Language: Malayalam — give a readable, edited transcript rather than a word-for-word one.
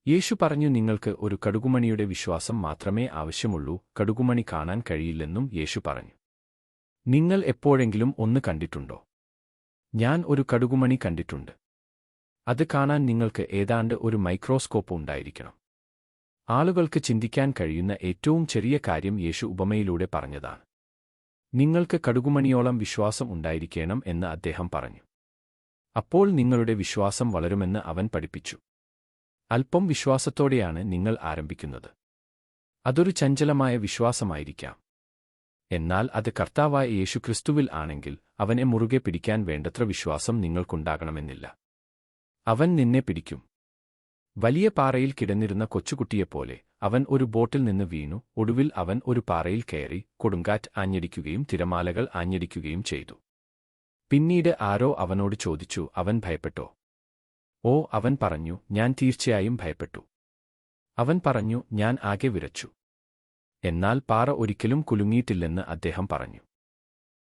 യേശു പറഞ്ഞു, നിങ്ങൾക്ക് ഒരു കടുകുമണിയുടെ വിശ്വാസം മാത്രമേ ആവശ്യമുള്ളൂ, കടുകുമണി കാണാൻ കഴിയില്ലെന്നും യേശു പറഞ്ഞു. നിങ്ങൾ എപ്പോഴെങ്കിലും ഒന്ന് കണ്ടിട്ടുണ്ടോ? ഞാൻ ഒരു കടുകുമണി കണ്ടിട്ടുണ്ട്. അത് കാണാൻ നിങ്ങൾക്ക് ഏതാണ്ട് ഒരു മൈക്രോസ്കോപ്പ് ഉണ്ടായിരിക്കണം. ആളുകൾക്ക് ചിന്തിക്കാൻ കഴിയുന്ന ഏറ്റവും ചെറിയ കാര്യം യേശു ഉപമയിലൂടെ പറഞ്ഞതാണ്. നിങ്ങൾക്ക് കടുകുമണിയോളം വിശ്വാസം ഉണ്ടായിരിക്കണം എന്ന് അദ്ദേഹം പറഞ്ഞു. അപ്പോൾ നിങ്ങളുടെ വിശ്വാസം വളരുമെന്ന് അവൻ പഠിപ്പിച്ചു. അല്പം വിശ്വാസത്തോടെയാണ് നിങ്ങൾ ആരംഭിക്കുന്നത്. അതൊരു ചഞ്ചലമായ വിശ്വാസമായിരിക്കാം. എന്നാൽ അത് കർത്താവായ യേശുക്രിസ്തുവിൽ ആണെങ്കിൽ അവനെ മുറുകെ പിടിക്കാൻ വേണ്ടത്ര വിശ്വാസം നിങ്ങൾക്കുണ്ടാകണമെന്നില്ല. അവൻ നിന്നെ പിടിക്കും. വലിയ പാറയിൽ കിടന്നിരുന്ന കൊച്ചുകുട്ടിയെപ്പോലെ അവൻ ഒരു ബോട്ടിൽ നിന്ന് വീണു. ഒടുവിൽ അവൻ ഒരു പാറയിൽ കയറി. കൊടുങ്കാറ്റ് ആഞ്ഞടിക്കുകയും തിരമാലകൾ ആഞ്ഞടിക്കുകയും ചെയ്തു. പിന്നീട് ആരോ അവനോട് ചോദിച്ചു, അവൻ ഭയപ്പെട്ടോ? ഓ, അവൻ പറഞ്ഞു, ഞാൻ തീർച്ചയായും ഭയപ്പെട്ടു. അവൻ പറഞ്ഞു, ഞാൻ ആകെ വിറച്ചു. എന്നാൽ പാറ ഒരിക്കലും കുലുങ്ങിയിട്ടില്ലെന്ന് അദ്ദേഹം പറഞ്ഞു.